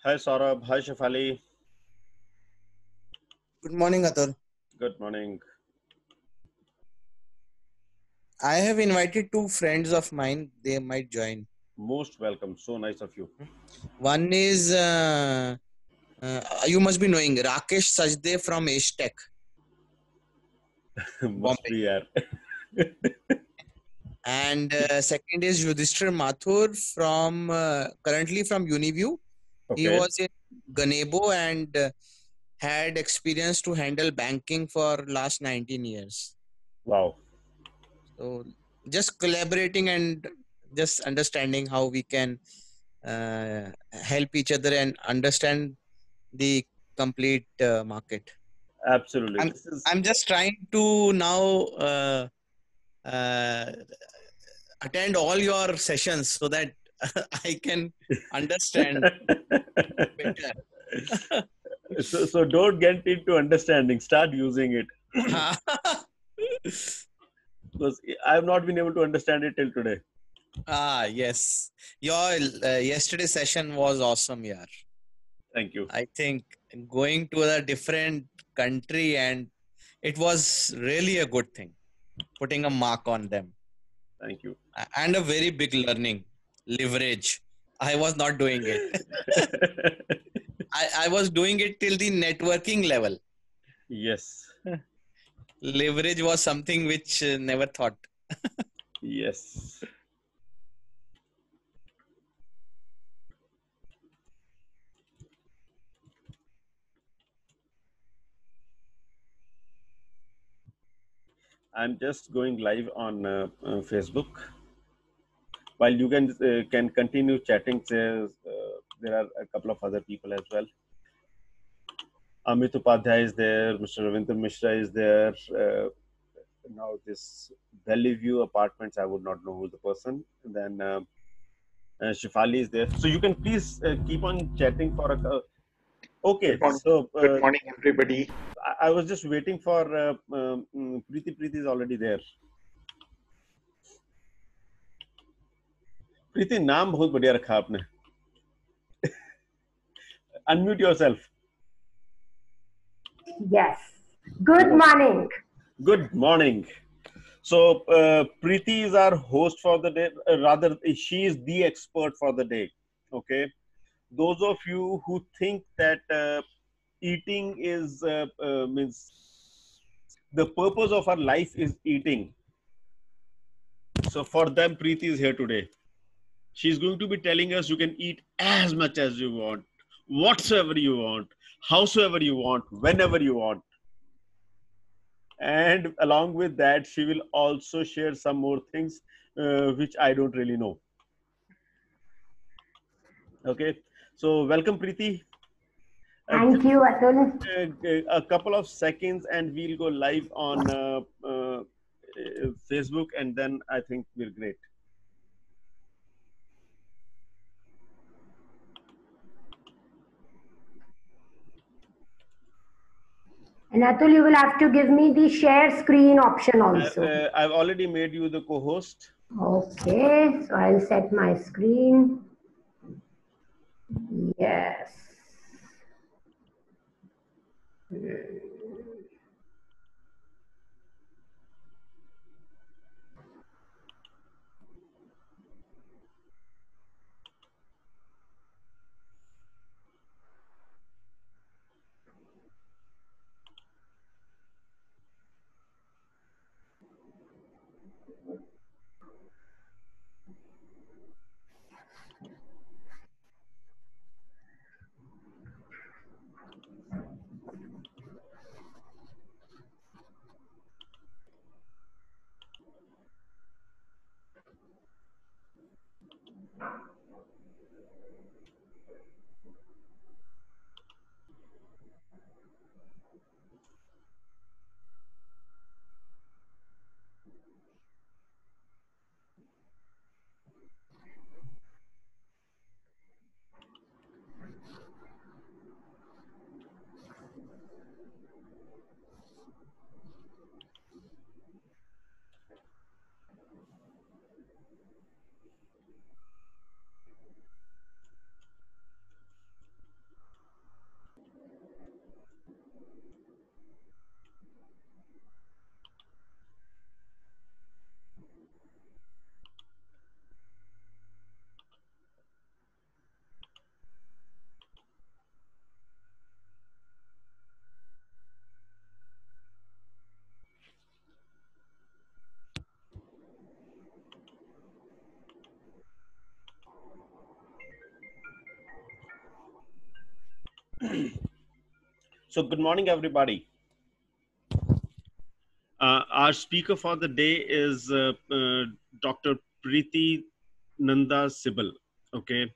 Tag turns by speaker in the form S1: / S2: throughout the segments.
S1: Hi Saurabh, hi Shafali.
S2: Good morning, Atul.
S1: Good morning.
S2: I have invited two friends of mine. They might join.
S1: Most welcome. So nice of you.
S2: One is, you must be knowing, Rakesh Sajde from Ace Tech,
S1: Must
S2: Bombay.
S1: be yaar.
S2: And second is Yudhishthir Mathur from, currently from Uniview. He
S1: Okay.
S2: was in Ganebo and had experience to handle banking for last 19 years.
S1: Wow.
S2: So just collaborating and just understanding how we can help each other and understand the complete market.
S1: Absolutely.
S2: I'm
S1: This is
S2: I'm just trying to now uh, attend all your sessions so that I can understand better.
S1: so don't get into understanding. Start using it. Because I have not been able to understand it till today.
S2: Yes. Your yesterday session was awesome, yeah.
S1: Thank you.
S2: I think going to a different country and it was really a good thing, putting a mark on them.
S1: Thank you.
S2: And a very big learning, leverage. I was not doing it. I was doing it till the networking level.
S1: Yes.
S2: Leverage was something which never thought.
S1: Yes. I'm just going live on Facebook. While you can continue chatting, there are a couple of other people as well. Amit Upadhyay is there, Mr. Ravinder Mishra is there. Now this Bellevue Apartments, I would not know who's the person. And then Shifali is there. So you can please keep on chatting for a. Okay,
S3: Good morning.
S1: so
S3: Good morning, everybody.
S1: I was just waiting for Preeti. Preeti is already there. प्रीति नाम बहुत बढ़िया रखा आपने. Unmute yourself.
S4: Yes. Good morning.
S1: Good morning. So Preeti is our host for the day. Rather, she is the expert for the day. Okay. Those of you who think that eating is means the purpose of our life is eating. So for them, Preeti is here today. She's going to be telling us you can eat as much as you want, whatsoever you want, howsoever you want, whenever you want. And along with that, she will also share some more things which I don't really know. Okay, so welcome, Preeti.
S4: Thank you, Atul.
S1: A couple of seconds, and we'll go live on Facebook, and then I think we're great.
S4: And Atul, you will have to give me the share screen option also.
S1: I've already made you the co-host.
S4: Okay, so I'll set my screen. Yes.
S1: So good morning, everybody. Our speaker for the day is Dr. Preeti Nanda Sibal. Okay,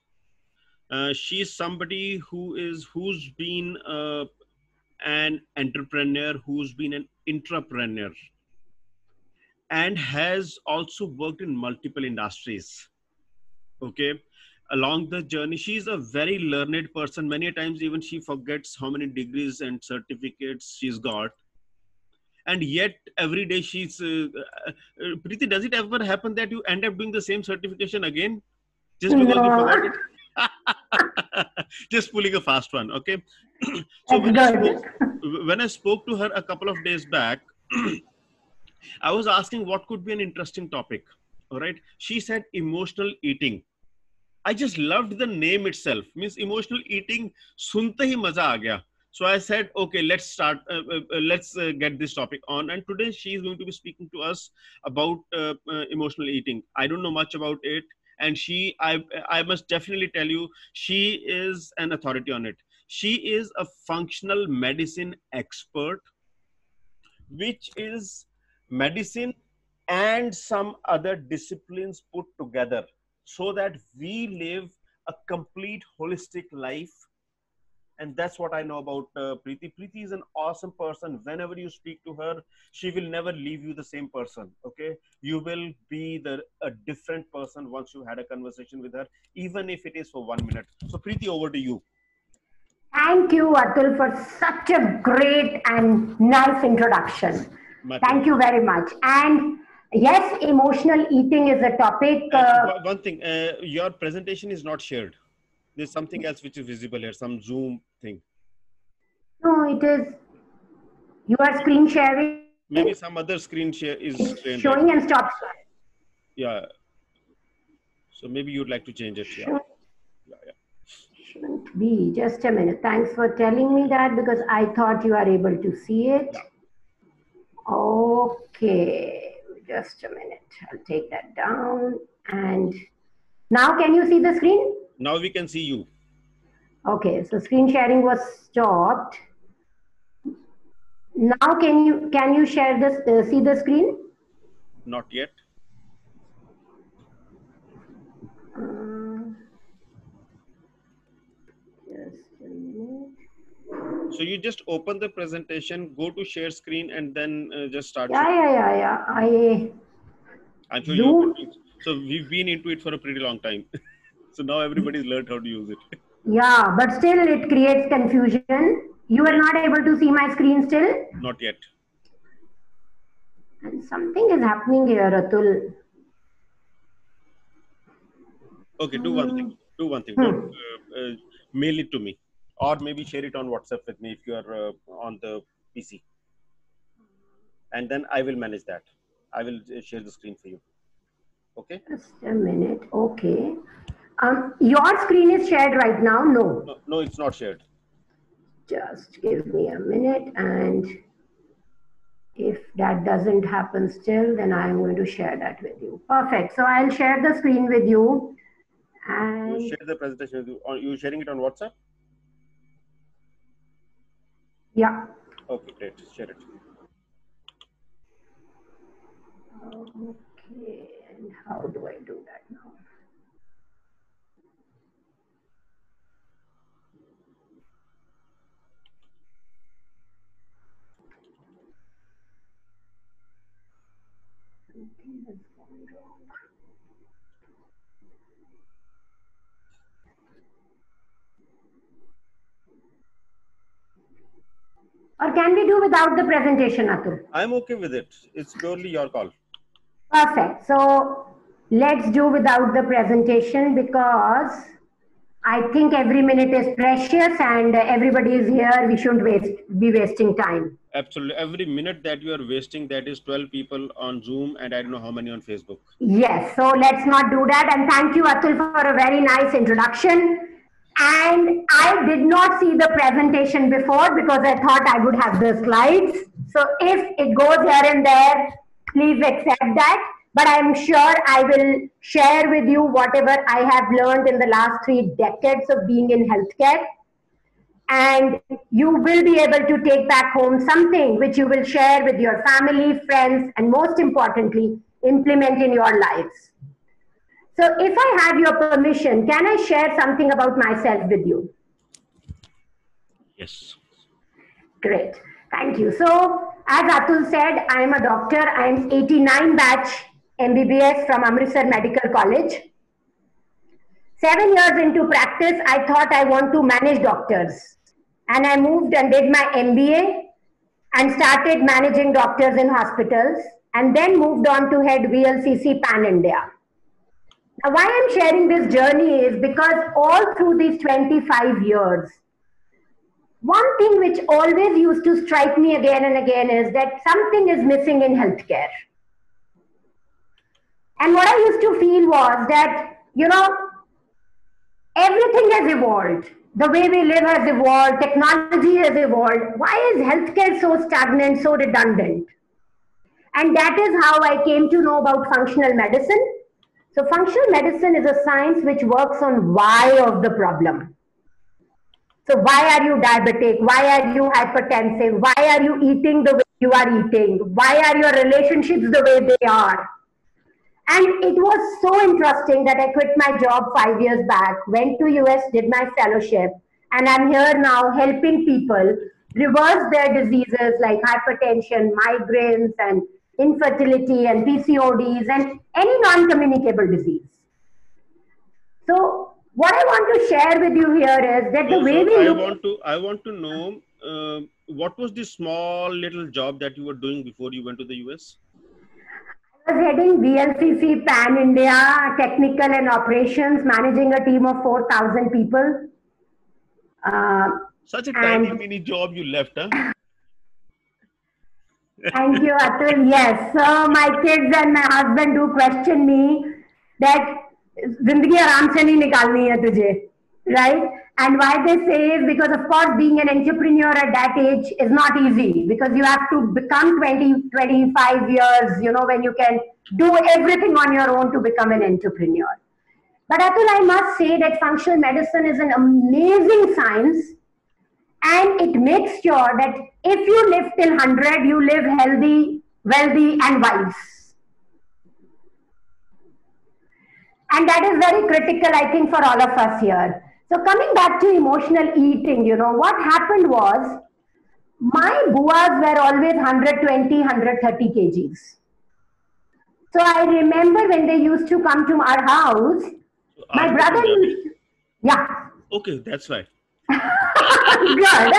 S1: she's somebody who's been an entrepreneur, who's been an intrapreneur, and has also worked in multiple industries. Okay, along the journey, she's a very learned person. Many times, even she forgets how many degrees and certificates she's got. And yet every day she's Preeti, does it ever happen that you end up doing the same certification again just because you forgot
S4: No,
S1: it? Just pulling a fast one. Okay. So
S4: that's good.
S1: when I spoke to her a couple of days back, I was asking what could be an interesting topic. All right, she said emotional eating. I just loved the name itself. Means emotional eating. Sunte hi maza aa gaya. So I said, okay, let's start. Let's get this topic on. And today she is going to be speaking to us about emotional eating. I don't know much about it, and I must definitely tell you, she is an authority on it. She is a functional medicine expert, which is medicine and some other disciplines put together so that we live a complete holistic life. And that's what I know about Preeti. Preeti is an awesome person. Whenever you speak to her, she will never leave you the same person. Okay, you will be a different person once you had a conversation with her, even if it is for 1 minute. So Preeti, over to you.
S4: Thank you, Atul, for such a great and nice introduction. Thank you very much. And yes, emotional eating is a topic.
S1: One thing, your presentation is not shared. There's something else which is visible here, some Zoom thing.
S4: No, it is. You are screen sharing.
S1: Maybe some other screen share is
S4: Showing and stop.
S1: Yeah. So maybe you'd like to change it. Yeah.
S4: Shouldn't be. Just a minute. Thanks for telling me that because I thought you are able to see it.
S1: Yeah.
S4: Okay. Just a minute. I'll take that down. And now can you see the screen?
S1: Now we can see you.
S4: Okay. So screen sharing was stopped. Now can you share this? See the screen?
S1: Not yet.
S4: Just a minute.
S1: So you just open the presentation, go to share screen, and then just start.
S4: Yeah.
S1: I'm sure you. So we've been into it for a pretty long time. So now everybody's learned how to use it.
S4: Yeah, but still it creates confusion. You are not able to see my screen still?
S1: Not yet.
S4: And something is happening here, Atul.
S1: Okay, do one thing. Don't mail it to me, or maybe share it on WhatsApp with me if you are on the PC, and then I will manage that. I will share the screen for you. Okay.
S4: Just a minute. Okay. Your screen is shared right now.
S1: No, it's not shared.
S4: Just give me a minute, and if that doesn't happen still, then I'm going to share that with you. Perfect. So I'll share the screen with you. And
S1: you share the presentation with you. Are you sharing it on WhatsApp?
S4: Yeah.
S1: Okay, great. Share it.
S4: Okay. And how do I do that now? Something has gone wrong. Or can we do without the presentation, Atul?
S1: I'm okay with it. It's purely your call.
S4: Perfect. So let's do without the presentation because I think every minute is precious and everybody is here. We shouldn't be wasting time.
S1: Absolutely. Every minute that you are wasting, that is 12 people on Zoom and I don't know how many on Facebook.
S4: Yes. So let's not do that. And thank you, Atul, for a very nice introduction. And I did not see the presentation before because I thought I would have the slides. So if it goes here and there, please accept that. But I'm sure I will share with you whatever I have learned in the last 3 decades of being in healthcare. and you will be able to take back home something which you will share with your family, friends, and most importantly, implement in your lives. So if I have your permission, can I share something about myself with you?
S1: Yes.
S4: Great. Thank you. So as Atul said, I am a doctor. I am 89 batch MBBS from Amritsar Medical College. 7 years into practice, I thought I want to manage doctors. And I moved and did my MBA and started managing doctors in hospitals, and then moved on to head VLCC Pan India. Now, why I'm sharing this journey is because all through these 25 years, one thing which always used to strike me again and again is that something is missing in healthcare. And what I used to feel was that, everything has evolved. The way we live has evolved, technology has evolved. Why is healthcare so stagnant, so redundant? And that is how I came to know about functional medicine. So functional medicine is a science which works on why of the problem. So why are you diabetic? Why are you hypertensive? Why are you eating the way you are eating? Why are your relationships the way they are? And it was so interesting that I quit my job 5 years back, went to US, did my fellowship, and I'm here now helping people reverse their diseases like hypertension, migraines, and infertility, and PCODs, and any non-communicable disease. So what I want to share with you here is that the way we look...
S1: I want to know what was the small little job that you were doing before you went to the US?
S4: I was heading VLCC Pan India, technical and operations, managing a team of 4,000 people.
S1: Such a tiny mini job you left, huh?
S4: Thank you, Atul. Yes. So my kids and my husband do question me that zindagi aaram se nahi nikalni hai tujhe, right? And why they say is because, of course, being an entrepreneur at that age is not easy, because you have to become 20, 25 years, when you can do everything on your own to become an entrepreneur. But Atul, I must say that functional medicine is an amazing science, and it makes sure that if you live till 100, you live healthy, wealthy, and wise. And that is very critical, I think, for all of us here. So coming back to emotional eating, what happened was, my buas were always 120, 130 kgs. So I remember when they used to come to our house, my brother used to, yeah.
S1: Okay, that's right.
S4: Good.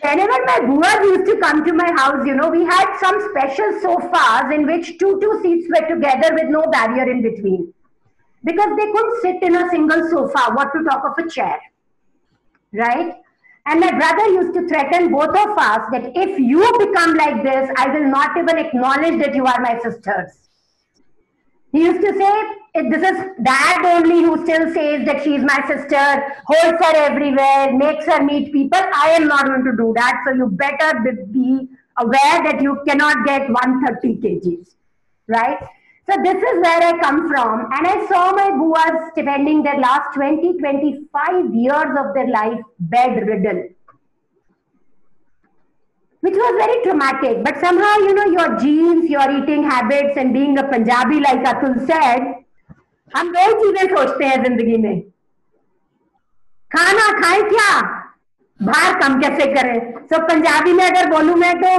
S4: Whenever my buas used to come to my house, we had some special sofas in which two seats were together with no barrier in between. Because they couldn't sit in a single sofa, what to talk of a chair, right? And my brother used to threaten both of us that if you become like this, I will not even acknowledge that you are my sisters. He used to say, this is dad only who still says that she is my sister, holds her everywhere, makes her meet people. I am not going to do that. So you better be aware that you cannot get 130 kgs, right? So this is where I come from. And I saw my buas spending their last 20, 25 years of their life bedridden, which was very traumatic. But somehow, your genes, your eating habits, and being a Punjabi, like Atul said, हम दो चीजें सोचते हैं जिंदगी में, खाना खाएं क्या, भार कम कैसे करें. So पंजाबी में अगर बोलूं मैं तो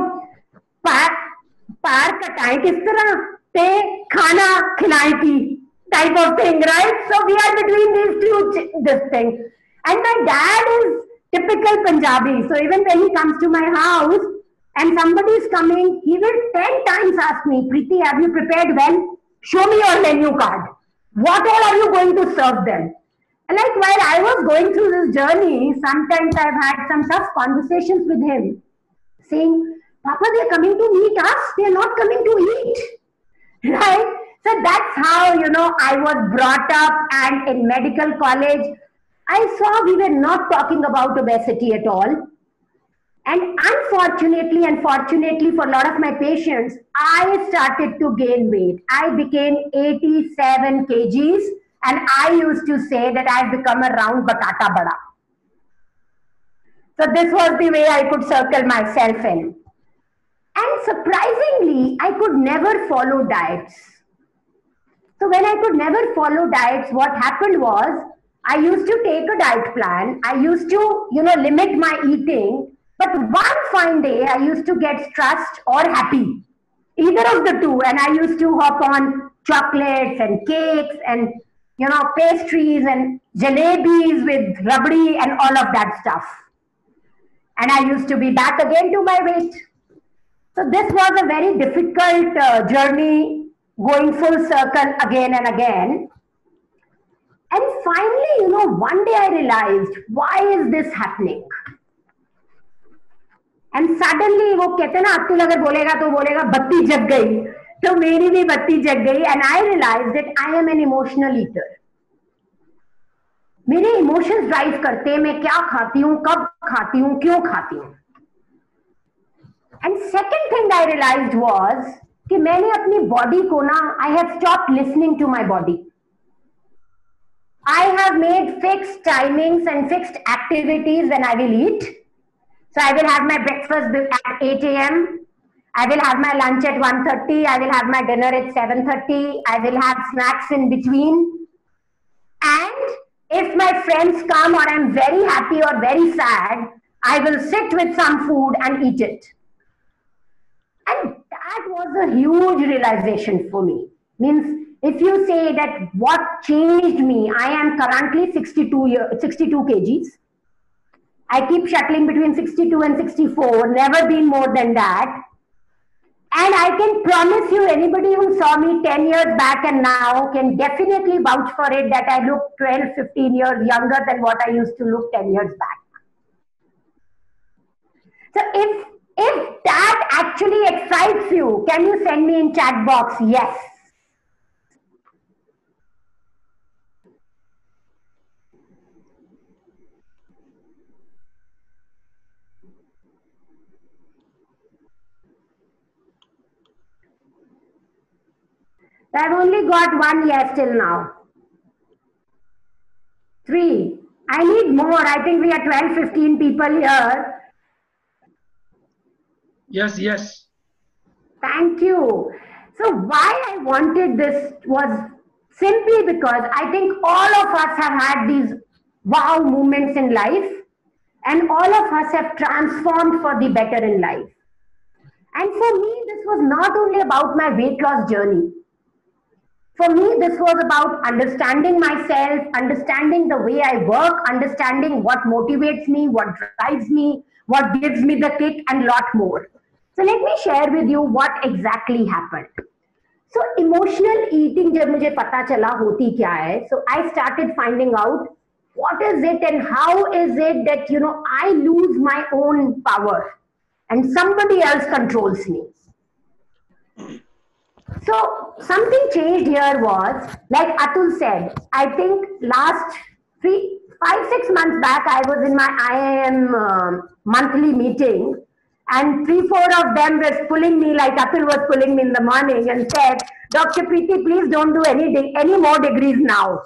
S4: पार कटाएं किस तरह, पे खाना खिलाएं की type of thing, right? So we are between this thing. And my dad is typical Punjabi. So even when he comes to my house and somebody is coming, he will 10 times ask me, Preeti, have you prepared well? Show me your menu card. What all are you going to serve them? And like while I was going through this journey, sometimes I've had some tough conversations with him, saying, Papa, they're coming to meet us. They're not coming to eat. Right? So that's how, I was brought up, and in medical college, I saw we were not talking about obesity at all. And unfortunately and fortunately for a lot of my patients, I started to gain weight. I became 87 kgs, and I used to say that I've become a round batata bada. So this was the way I could circle myself in. And surprisingly, I could never follow diets. So when I could never follow diets, what happened was I used to take a diet plan. I used to, limit my eating. But one fine day, I used to get stressed or happy, either of the two. And I used to hop on chocolates and cakes and, pastries and jalebis with rabdi and all of that stuff. And I used to be back again to my weight. So this was a very difficult journey, going full circle again and again. And finally, one day I realized, why is this happening? And suddenly, वो कहते हैं ना, अतुल अगर बोलेगा तो बोलेगा बत्ती जग गई, तो मेरी भी बत्ती जग गई. And I realized that I am an emotional eater. मेरे इमोशंस ड्राइव करते हैं मैं क्या खाती हूँ, कब खाती हूँ, क्यों खाती हूँ. And second thing I realised was कि मैंने अपनी बॉडी को ना, I have stopped listening to my body. I have made fixed timings and fixed activities when I will eat. So I will have my breakfast at 8 a.m. I will have my lunch at 1:30. I will have my dinner at 7:30. I will have snacks in between. And if my friends come or I'm very happy or very sad, I will sit with some food and eat it. And that was a huge realization for me. Means, if you say that what changed me, I am currently 62 kgs. I keep shuttling between 62 and 64, never been more than that. And I can promise you, anybody who saw me 10 years back and now can definitely vouch for it that I look 12, 15 years younger than what I used to look 10 years back. So if that actually excites you, can you send me in chat box, yes. I've only got one yes till now. 3. I need more. I think we are 12, 15 people here.
S3: Yes.
S4: Thank you. So why I wanted this was simply because I think all of us have had these wow moments in life, and all of us have transformed for the better in life. And for me, this was not only about my weight loss journey. For me, this was about understanding myself, understanding the way I work, understanding what motivates me, what drives me, what gives me the kick, and a lot more. So let me share with you what exactly happened. So emotional eating, जब मुझे पता चला होती क्या है, so I started finding out what is it and how is it that I lose my own power and somebody else controls me. So something changed here was, like Atul said, I think last 5-6 months back, I was in my IIM monthly meeting, and 3-4 of them were pulling me like Atul was pulling me in the morning and said, Dr. Preeti, please don't do any more degrees now,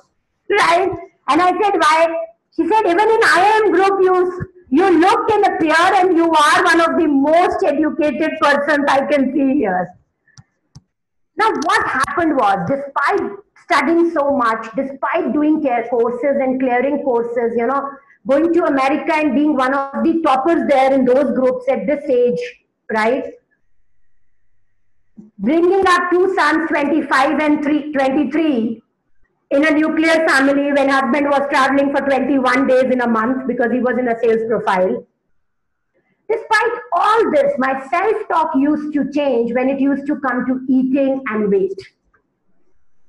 S4: right? And I said, why? She said, even in IIM group, you look and appear and you are one of the most educated persons I can see here. Now, what happened was, despite studying so much, despite doing courses and clearing courses, going to America and being one of the toppers there in those groups at this age, right? Bringing up 2 sons, 25 and 23, in a nuclear family when husband was traveling for 21 days in a month because he was in a sales profile. Despite all this, my self-talk used to change when it used to come to eating and weight.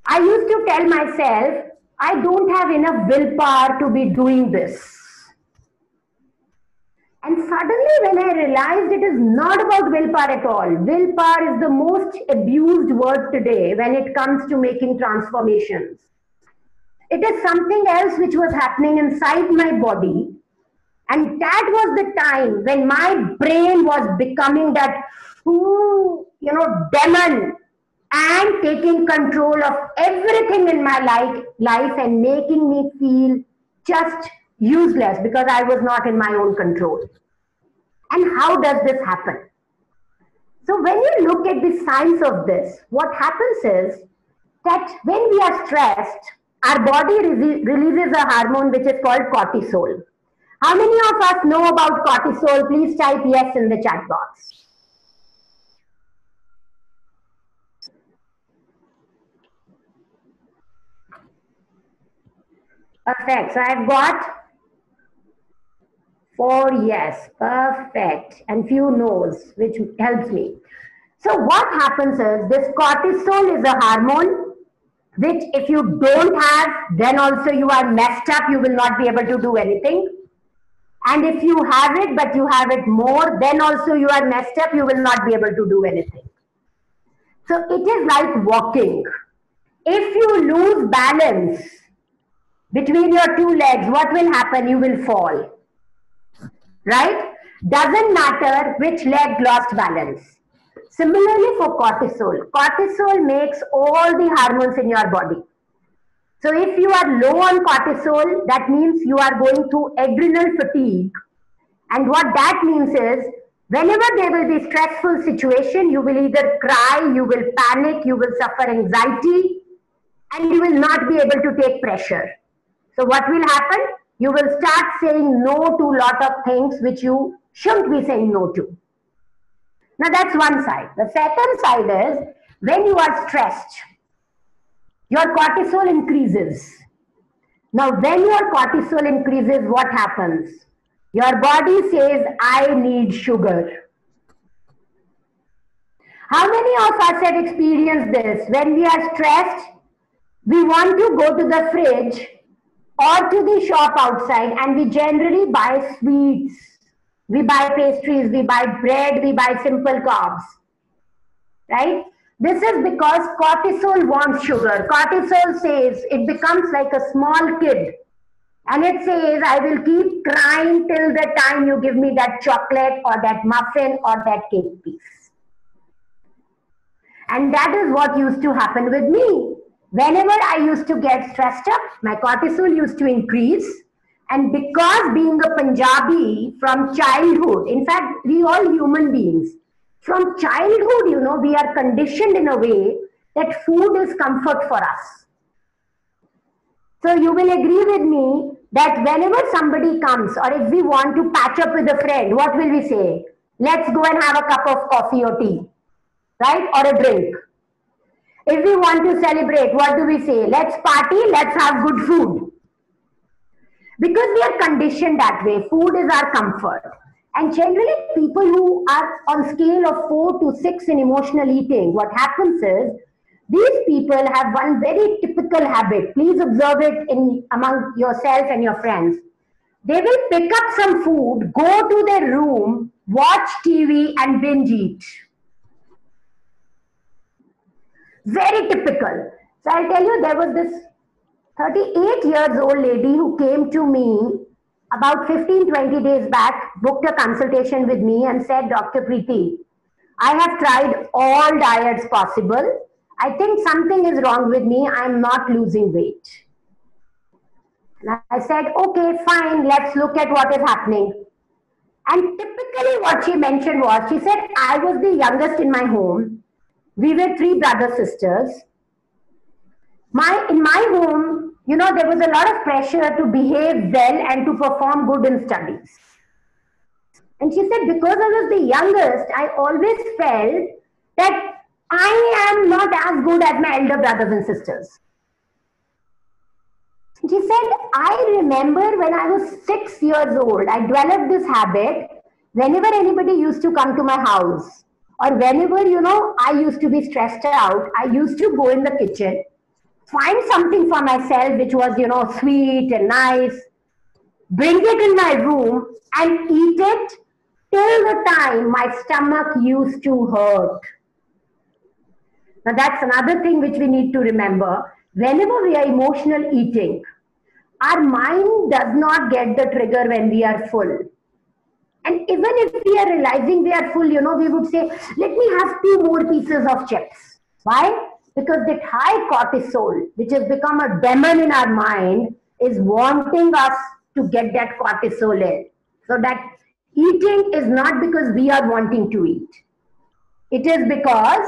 S4: I used to tell myself, I don't have enough willpower to be doing this. And suddenly when I realized it is not about willpower at all. Willpower is the most abused word today when it comes to making transformations. It is something else which was happening inside my body. And that was the time when my brain was becoming that, demon, and taking control of everything in my life and making me feel just useless because I was not in my own control. And how does this happen? So when you look at the science of this, what happens is that when we are stressed, our body releases a hormone which is called cortisol. How many of us know about cortisol? Please type yes in the chat box. Perfect. So I've got 4 yes. Perfect. And few no's, which helps me. So what happens is this cortisol is a hormone which if you don't have, then also you are messed up. You will not be able to do anything. And if you have it, but you have it more, then also you are messed up. You will not be able to do anything. So it is like walking. If you lose balance between your two legs, what will happen? You will fall. Right? Doesn't matter which leg lost balance. Similarly for cortisol. Cortisol makes all the hormones in your body. So if you are low on cortisol, that means you are going through adrenal fatigue. And what that means is, whenever there will be stressful situation, you will either cry, you will panic, you will suffer anxiety, and you will not be able to take pressure. So what will happen? You will start saying no to a lot of things which you shouldn't be saying no to. Now that's one side. The second side is, when you are stressed, your cortisol increases. Now when your cortisol increases, what happens? Your body says, I need sugar. How many of us have experienced this? When we are stressed, we want to go to the fridge or to the shop outside and we generally buy sweets. We buy pastries, we buy bread, we buy simple carbs. Right? This is because cortisol wants sugar. Cortisol says, it becomes like a small kid. And it says, I will keep crying till the time you give me that chocolate or that muffin or that cake piece. And that is what used to happen with me. Whenever I used to get stressed up, my cortisol used to increase. And because being a Punjabi from childhood, in fact, we all human beings, from childhood, you know, we are conditioned in a way that food is comfort for us. So you will agree with me that whenever somebody comes or if we want to patch up with a friend, what will we say? Let's go and have a cup of coffee or tea, right? Or a drink. If we want to celebrate, what do we say? Let's party, let's have good food. Because we are conditioned that way, food is our comfort. And generally people who are on scale of 4 to 6 in emotional eating, what happens is, these people have one very typical habit. Please observe it among yourself and your friends. They will pick up some food, go to their room, watch TV and binge eat. Very typical. So I'll tell you, there was this 38 years old lady who came to me about 15-20 days back, booked a consultation with me and said, Dr. Preeti, I have tried all diets possible. I think something is wrong with me. I'm not losing weight. And I said, okay, fine, let's look at what is happening. And typically what she mentioned was, she said, I was the youngest in my home. We were 3 brother sisters. In my home, you know, there was a lot of pressure to behave well and to perform good in studies. And she said, because I was the youngest, I always felt that I am not as good as my elder brothers and sisters. She said, I remember when I was 6 years old, I developed this habit. Whenever anybody used to come to my house, or whenever, you know, I used to be stressed out, I used to go in the kitchen, find something for myself which was, you know, sweet and nice, bring it in my room and eat it till the time my stomach used to hurt. Now that's another thing which we need to remember. Whenever we are emotional eating, our mind does not get the trigger when we are full. And even if we are realizing we are full, you know, we would say, let me have 2 more pieces of chips. Why? Because that high cortisol, which has become a demon in our mind, is wanting us to get that cortisol in. So that eating is not because we are wanting to eat. It is because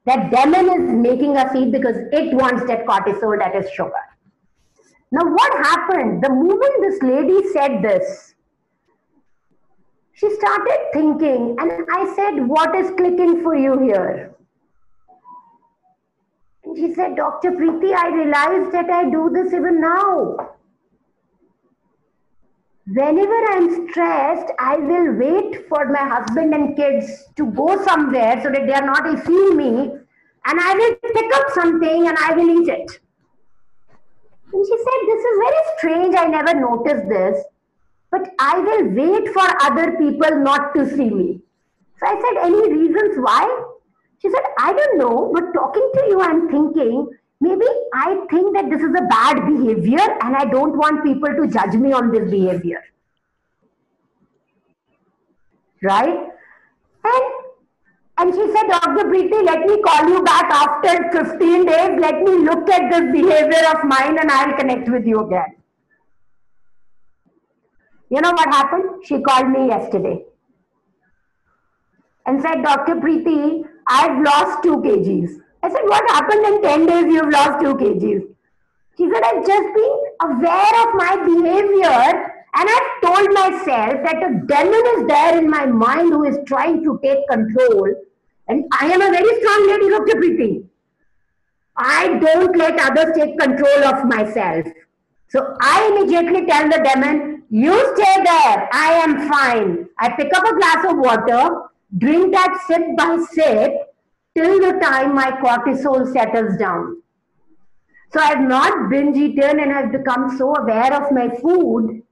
S4: that demon is making us eat because it wants that cortisol, that is sugar. Now what happened? The moment this lady said this, she started thinking, and I said, what is clicking for you here? And she said, Dr. Preeti, I realized that I do this even now. Whenever I'm stressed, I will wait for my husband and kids to go somewhere so that they are not seeing me, and I will pick up something and I will eat it. And she said, this is very strange, I never noticed this, but I will wait for other people not to see me. So I said, any reasons why? She said, I don't know, but talking to you, I'm thinking, maybe I think that this is a bad behavior and I don't want people to judge me on this behavior. Right? And she said, Dr. Preeti, let me call you back after 15 days. Let me look at this behavior of mine and I'll connect with you again. You know what happened? She called me yesterday and said, Dr. Preeti, I've lost 2 kgs. I said, what happened in 10 days you've lost 2 kgs? She said, I've just been aware of my behavior and I've told myself that a demon is there in my mind who is trying to take control. And I am a very strong lady, Dr. Preeti. I don't let others take control of myself. So I immediately tell the demon, you stay there, I am fine. I pick up a glass of water, drink that sip by sip, till the time my cortisol settles down. So I've not binge eaten and I've become so aware of my food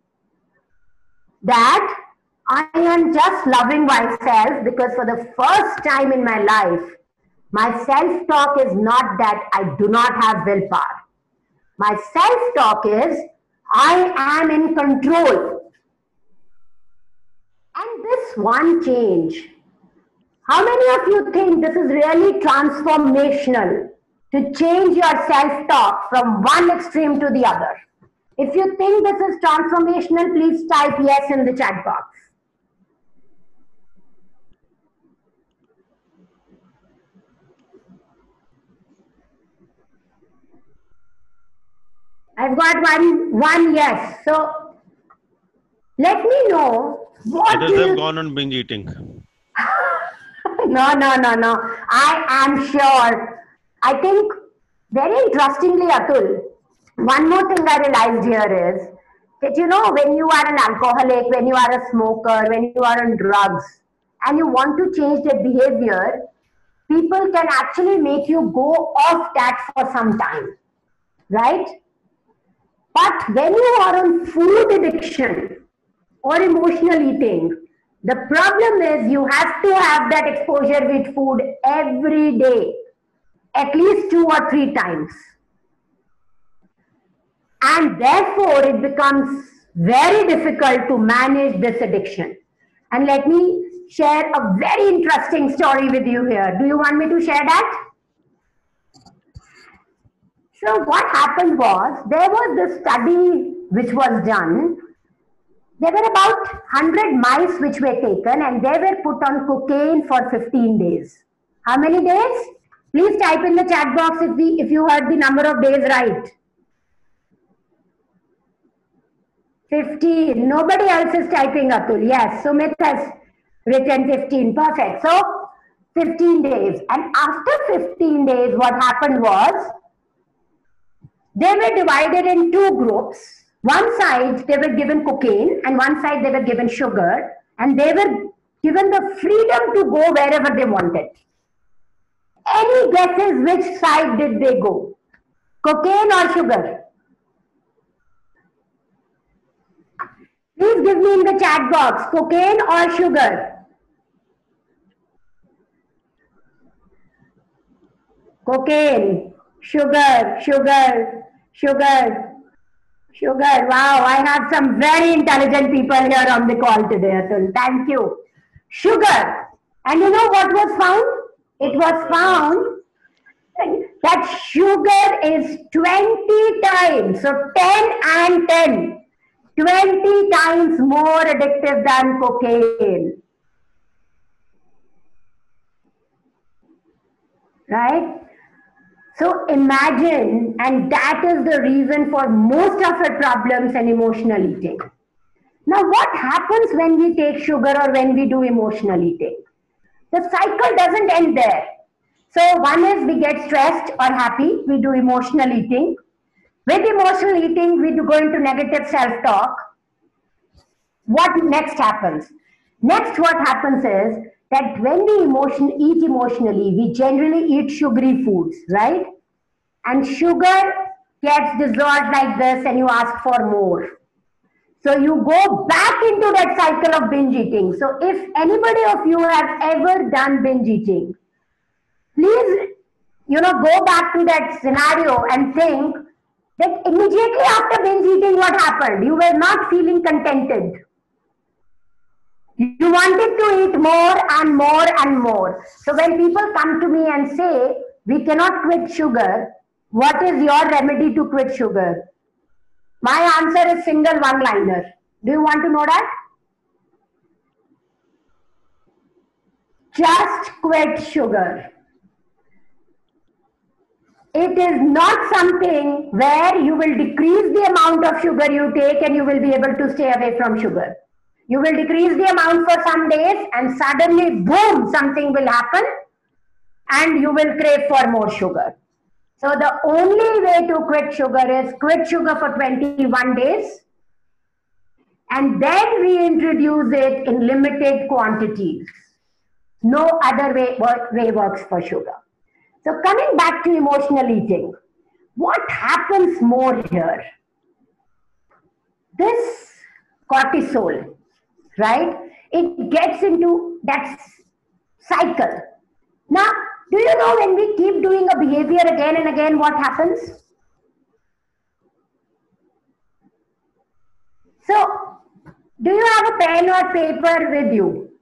S4: that I am just loving myself, because for the first time in my life, my self-talk is not that I do not have willpower. My self-talk is I am in control. And this one change, how many of you think this is really transformational to change your self-talk from one extreme to the other? If you think this is transformational, please type yes in the chat box. I've got one yes. So let me know what
S1: Others have gone on binge eating.
S4: No. I am sure. I think very interestingly, Atul, one more thing I realized here is that, you know, when you are an alcoholic, when you are a smoker, when you are on drugs, and you want to change their behavior, people can actually make you go off that for some time, right? But when you are on food addiction or emotional eating, the problem is you have to have that exposure with food every day, at least 2 or 3 times. And therefore, it becomes very difficult to manage this addiction. And let me share a very interesting story with you here. Do you want me to share that? So what happened was, there was this study which was done. There were about 100 mice which were taken and they were put on cocaine for 15 days. How many days? Please type in the chat box if you heard the number of days right. 15. Nobody else is typing, Atul. Yes, Sumit has written 15. Perfect. So 15 days. And after 15 days, what happened was, they were divided in 2 groups. One side, they were given cocaine, and one side, they were given sugar, and they were given the freedom to go wherever they wanted. Any guesses which side did they go? Cocaine or sugar? Please give me in the chat box, cocaine or sugar? Cocaine, sugar. Wow, I have some very intelligent people here on the call today, Atul. Thank you. Sugar. And you know what was found? It was found that sugar is 20 times, so 10 and 10. 20 times more addictive than cocaine. Right? So imagine, and that is the reason for most of our problems and emotional eating. Now, what happens when we take sugar or when we do emotional eating? The cycle doesn't end there. So one is we get stressed or happy, we do emotional eating. With emotional eating, we do go into negative self-talk. What next happens? Next, what happens is that when we eat emotionally, we generally eat sugary foods, right? And sugar gets dissolved like this and you ask for more. So you go back into that cycle of binge eating. So if anybody of you have ever done binge eating, please, go back to that scenario and think that immediately after binge eating, what happened? You were not feeling contented. You wanted to eat more and more and more. So when people come to me and say, we cannot quit sugar, what is your remedy to quit sugar? My answer is single one-liner. Do you want to know that? Just quit sugar. It is not something where you will decrease the amount of sugar you take and you will be able to stay away from sugar. You will decrease the amount for some days and suddenly, boom, something will happen and you will crave for more sugar. So the only way to quit sugar is quit sugar for 21 days and then reintroduce it in limited quantities. No other way works for sugar. So coming back to emotional eating, what happens more here? This cortisol, right? It gets into that cycle. Now, do you know when we keep doing a behavior again and again, what happens? So, do you have a pen or paper with you?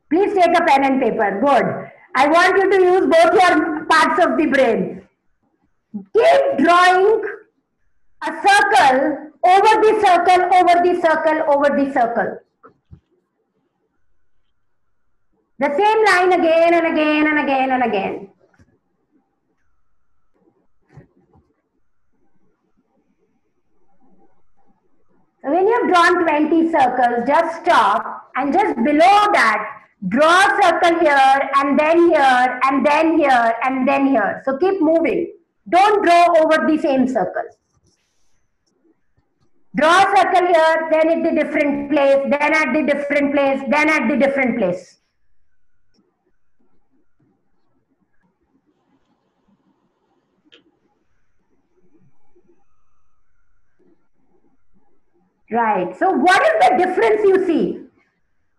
S4: Please take a pen and paper. Good. I want you to use both your parts of the brain. Keep drawing a circle over the circle, over the circle, over the circle. The same line again and again and again and again. So when you have drawn 20 circles, just stop and just below that, draw a circle here and then here and then here and then here. So keep moving. Don't draw over the same circle. Draw a circle here, then at the different place, then at the different place, then at the different place. Right. So what is the difference you see?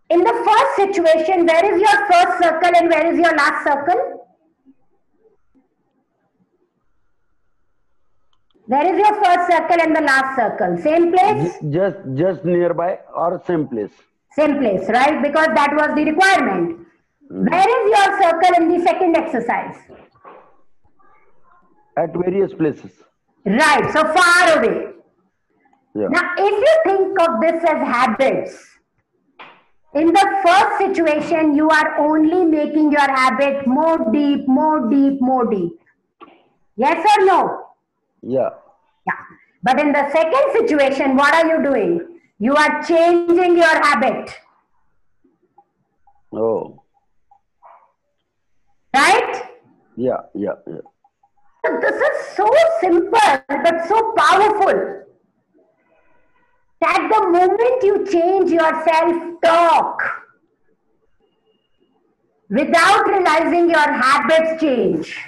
S4: In the first situation, where is your first circle and where is your last circle? Where is your first circle and the last circle? Same place?
S5: Just nearby or same place?
S4: Same place, right? Because that was the requirement. Where is your circle in the second exercise?
S5: At various places.
S4: Right, so far away.
S5: Yeah.
S4: Now, if you think of this as habits, in the first situation, you are only making your habit more deep, more deep, more deep. Yes or no?
S5: Yeah.
S4: Yeah. But in the second situation, what are you doing? You are changing your habit.
S5: Oh.
S4: Right?
S5: Yeah.
S4: So this is so simple but so powerful. That the moment you change your self-talk, without realizing your habits change.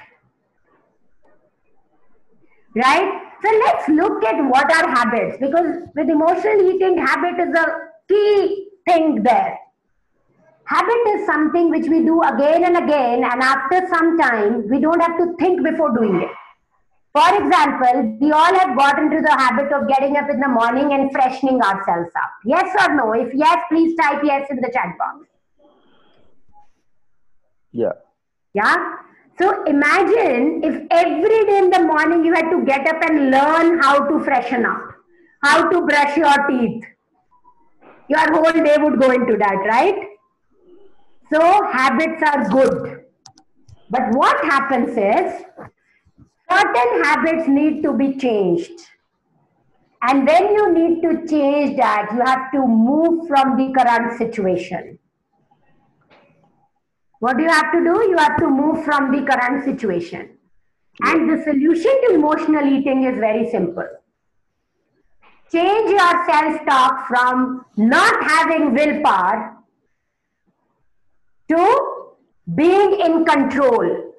S4: Right? So let's look at what are habits, because with emotional eating, habit is a key thing there. Habit is something which we do again and again, and after some time, we don't have to think before doing it. For example, we all have got into the habit of getting up in the morning and freshening ourselves up. Yes or no? If yes, please type yes in the chat box.
S5: Yeah.
S4: Yeah? So imagine if every day in the morning you had to get up and learn how to freshen up, how to brush your teeth. Your whole day would go into that, right? So habits are good. But what happens is certain habits need to be changed. And when you need to change that, you have to move from the current situation. What do you have to do? You have to move from the current situation. And the solution to emotional eating is very simple. Change your self-talk from not having willpower to being in control,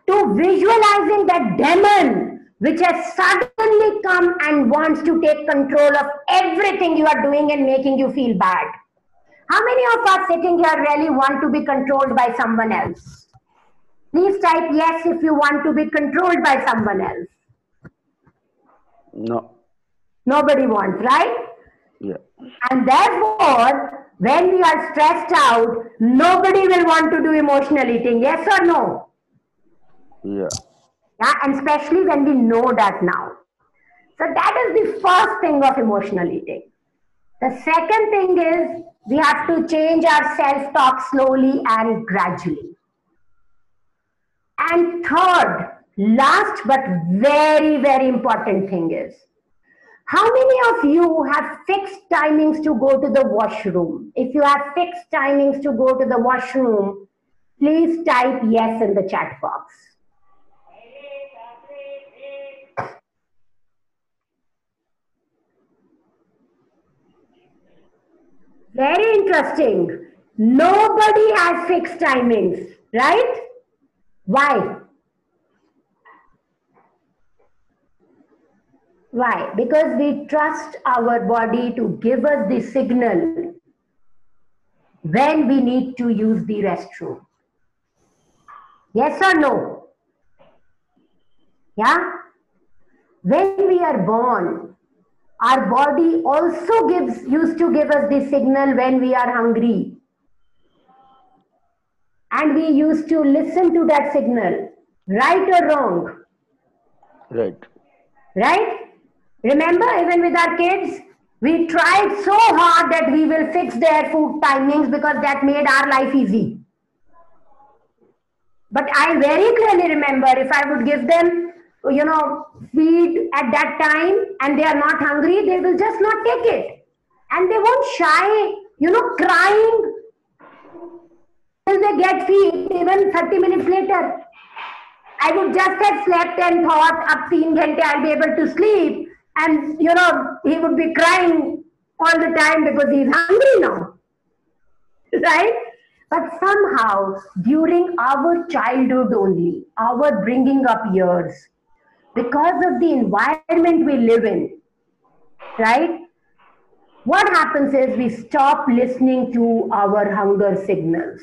S4: to visualizing that demon which has suddenly come and wants to take control of everything you are doing and making you feel bad. How many of us sitting here really want to be controlled by someone else? Please type yes if you want to be controlled by someone else.
S5: No.
S4: Nobody wants, right?
S5: Yeah.
S4: And therefore, when we are stressed out, nobody will want to do emotional eating. Yes or no?
S5: Yeah.
S4: Yeah, and especially when we know that now. So that is the first thing of emotional eating. The second thing is we have to change our self-talk slowly and gradually. And third, last but very, very important thing is, how many of you have fixed timings to go to the washroom? If you have fixed timings to go to the washroom, please type yes in the chat box. Very interesting. Nobody has fixed timings, right? Why? Why? Because we trust our body to give us the signal when we need to use the restroom. Yes or no? Yeah? When we are born, our body also used to give us the signal when we are hungry. And we used to listen to that signal, right or wrong?
S5: Right.
S4: Right? Remember, even with our kids, we tried so hard that we will fix their food timings because that made our life easy. But I very clearly remember if I would give them, feed at that time and they are not hungry, they will just not take it. And they won't shy, crying till they get feed, even 30 minutes later. I would just have slept and thought, up 3 ghante I'll be able to sleep. And, he would be crying all the time because he's hungry now. Right? But somehow, during our childhood only, our bringing up years, because of the environment we live in, right? What happens is we stop listening to our hunger signals.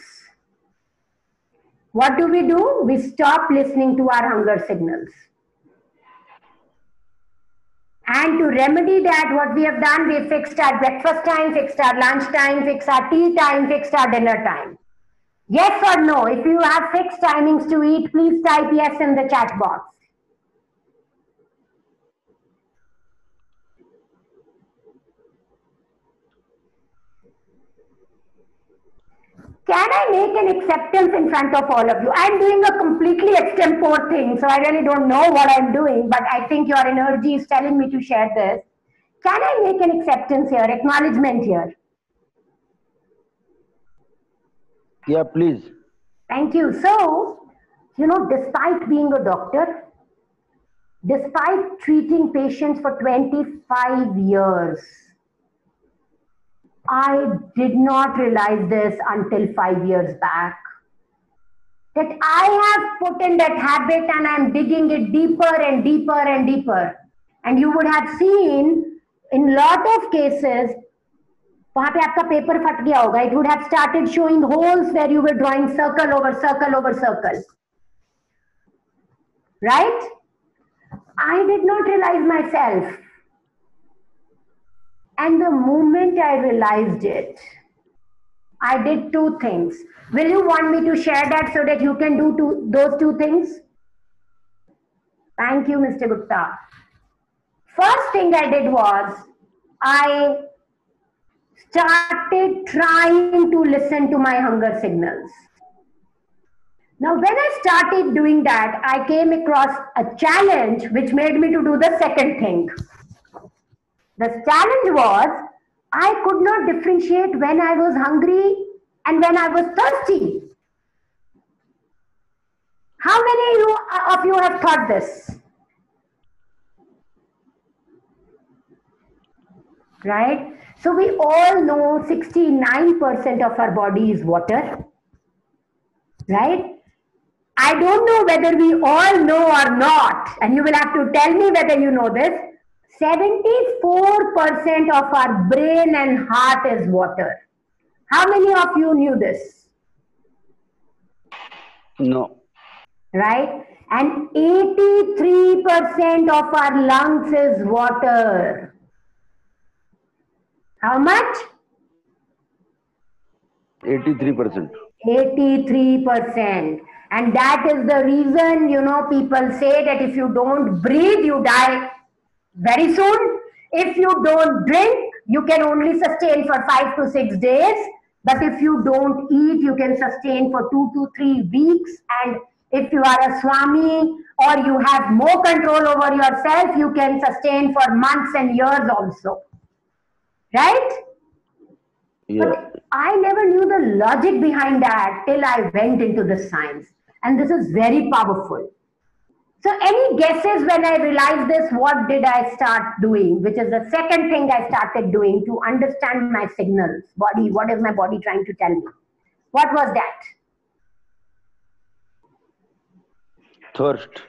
S4: What do? We stop listening to our hunger signals. And to remedy that, what we have done, we fixed our breakfast time, fixed our lunch time, fixed our tea time, fixed our dinner time. Yes or no? If you have fixed timings to eat, please type yes in the chat box. Can I make an acceptance in front of all of you? I'm doing a completely extempore thing, so I really don't know what I'm doing, but I think your energy is telling me to share this. Can I make an acceptance here, acknowledgement here?
S5: Yeah, please.
S4: Thank you. So, despite being a doctor, despite treating patients for 25 years, I did not realize this until 5 years back. That I have put in that habit and I'm digging it deeper and deeper and deeper. And you would have seen in lot of cases, वहाँ पे आपका paper फट गया होगा. It would have started showing holes where you were drawing circle over circle over circle. Right? I did not realize myself. And the moment I realized it, I did two things. Will you want me to share that so that you can do those two things? Thank you, Mr. Gupta. First thing I did was I started trying to listen to my hunger signals. Now, when I started doing that, I came across a challenge which made me to do the second thing. The challenge was I could not differentiate when I was hungry and when I was thirsty. How many of you have thought this? Right? So we all know 69% of our body is water. Right? I don't know whether we all know or not, and you will have to tell me whether you know this. 74% of our brain and heart is water. How many of you knew this?
S5: No.
S4: Right? And 83% of our lungs is water. How much?
S5: 83%.
S4: 83%. And that is the reason, people say that if you don't breathe, you die very soon. If you don't drink, you can only sustain for 5 to 6 days. But if you don't eat, you can sustain for 2 to 3 weeks. And if you are a Swami or you have more control over yourself, you can sustain for months and years also. Right?
S5: Yeah.
S4: But I never knew the logic behind that till I went into the science. And this is very powerful. So any guesses when I realized this, what did I start doing? Which is the second thing I started doing to understand my signals. Body, what is my body trying to tell me? What was that?
S5: Thirst.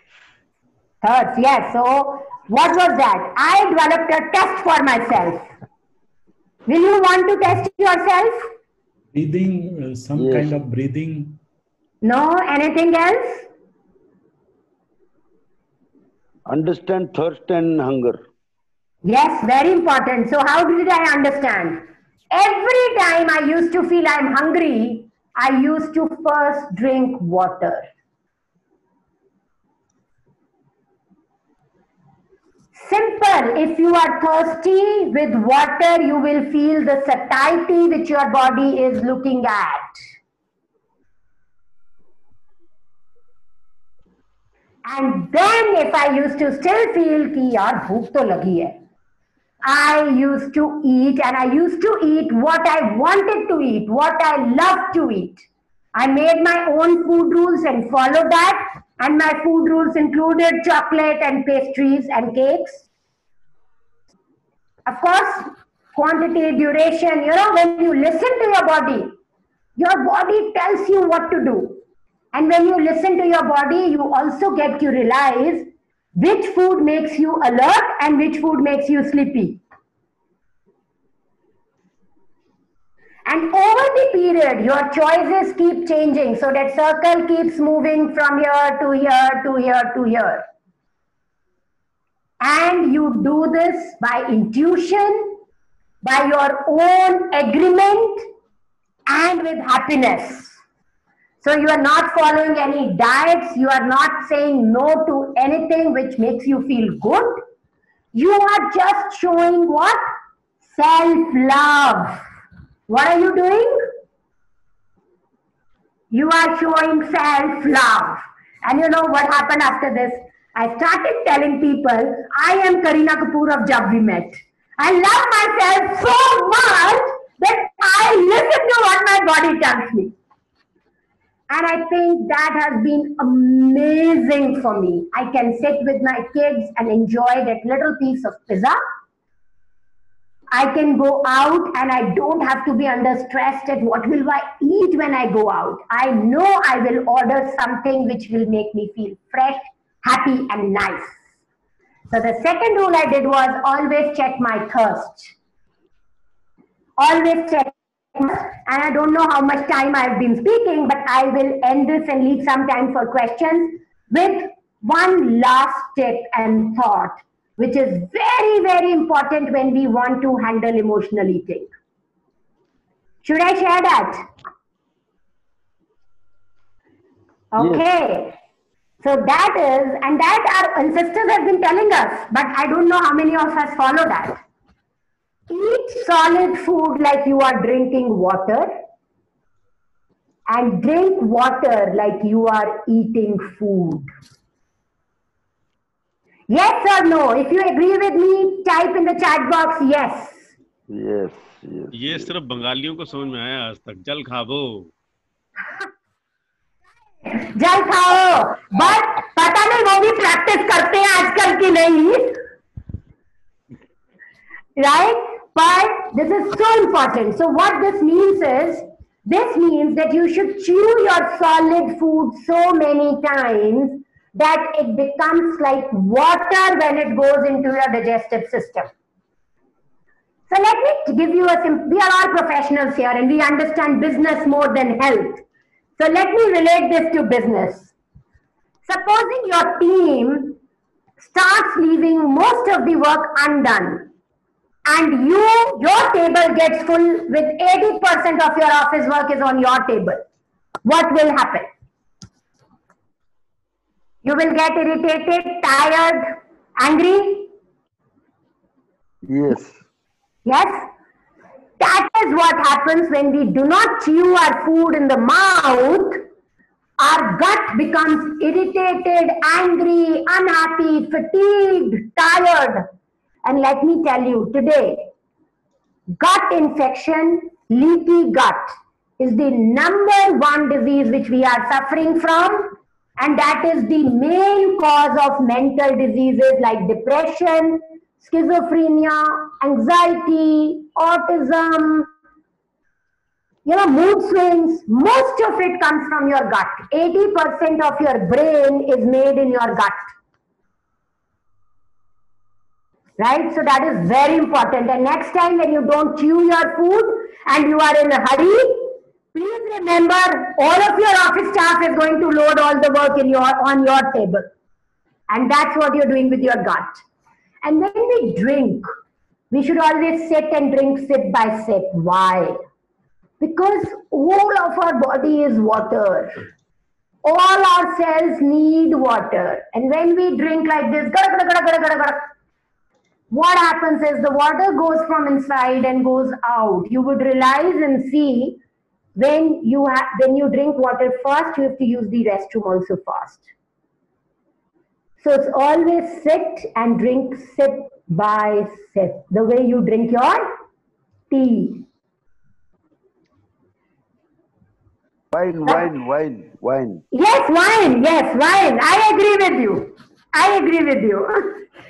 S4: Thirst, yes. So what was that? I developed a test for myself. Will you want to test yourself?
S6: Breathing, some
S5: Yes.
S6: kind of breathing.
S4: No, anything else?
S5: Understand thirst and hunger.
S4: Yes, very important. So how did I understand? Every time I used to feel I'm hungry, I used to first drink water. Simple. If you are thirsty with water, you will feel the satiety which your body is looking at. And then if I used to still feel कि यार भूख तो लगी है, I used to eat, and I used to eat what I wanted to eat, what I loved to eat. I made my own food rules and followed that, and my food rules included chocolate and pastries and cakes. Of course, quantity, duration, when you listen to your body tells you what to do. And when you listen to your body, you also get to realize which food makes you alert and which food makes you sleepy. And over the period, your choices keep changing. So that circle keeps moving from here to here to here to here. And you do this by intuition, by your own agreement, and with happiness. So you are not following any diets. You are not saying no to anything which makes you feel good. You are just showing what? Self-love. What are you doing? You are showing self-love. And you know what happened after this? I started telling people, I am Kareena Kapoor of Jab We Met. I love myself so much that I listen to what my body tells me. And I think that has been amazing for me. I can sit with my kids and enjoy that little piece of pizza. I can go out and I don't have to be under stress at what will I eat when I go out. I know I will order something which will make me feel fresh, happy and nice. So the second rule I did was always check my thirst. Always check. And I don't know how much time I've been speaking, but I will end this and leave some time for questions with one last tip and thought, which is very, very important when we want to handle emotional eating. Should I share that? Okay. So that is, and that our ancestors have been telling us, but I don't know how many of us follow that. Eat solid food like you are drinking water, and drink water like you are eating food. Yes or no? If you agree with me, type in the chat box yes.
S5: Yes, yes.
S7: ये सिर्फ बंगालियों को समझ में आया आज तक. जल खाबो.
S4: जल खाओ, बट पता नहीं वो भी प्रैक्टिस करते हैं आजकल की नहीं, right? But this is so important. So what this means is, this means that you should chew your solid food so many times that it becomes like water when it goes into your digestive system. So let me give you we are all professionals here and we understand business more than health. So let me relate this to business. Supposing your team starts leaving most of the work undone, and your table gets full with 80% of your office work is on your table, what will happen? You will get irritated, tired, angry?
S5: Yes.
S4: Yes? That is what happens when we do not chew our food in the mouth. Our gut becomes irritated, angry, unhappy, fatigued, tired. And let me tell you today, gut infection, leaky gut is the #1 disease which we are suffering from, and that is the main cause of mental diseases like depression, schizophrenia, anxiety, autism, mood swings. Most of it comes from your gut. 80% of your brain is made in your gut. Right? So that is very important. And next time when you don't chew your food and you are in a hurry, please remember all of your office staff is going to load all the work on your table. And that's what you're doing with your gut. And when we drink, we should always sit and drink sip by sip. Why? Because all of our body is water. All our cells need water. And when we drink like this, what happens is the water goes from inside and goes out. You would realize and see when you drink water first, you have to use the restroom also fast. So it's always sit and drink sip by sip, the way you drink your tea.
S5: Wine.
S4: Yes, wine. I agree with you.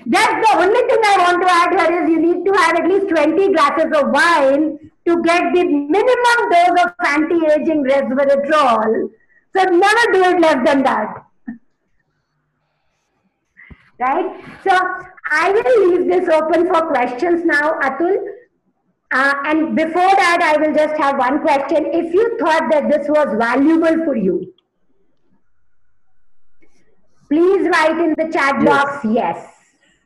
S4: Just the only thing I want to add here is you need to have at least 20 glasses of wine to get the minimum dose of anti-aging resveratrol. So never do it less than that. Right? So I will leave this open for questions now, Atul. And before that, I will just have one question. If you thought that this was valuable for you, please write in the chat box, yes.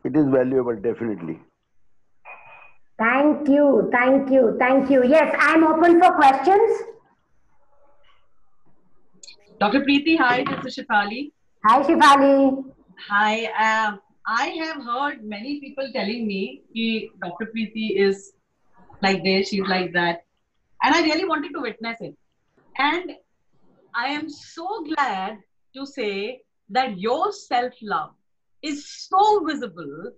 S5: It is valuable, definitely.
S4: Thank you. Yes, I'm open for questions.
S8: Dr. Preeti, hi, this is Shefali.
S4: Hi, Shefali.
S8: Hi, I have heard many people telling me that Dr. Preeti is like this, she's like that. And I really wanted to witness it. And I am so glad to say that your self-love is so visible.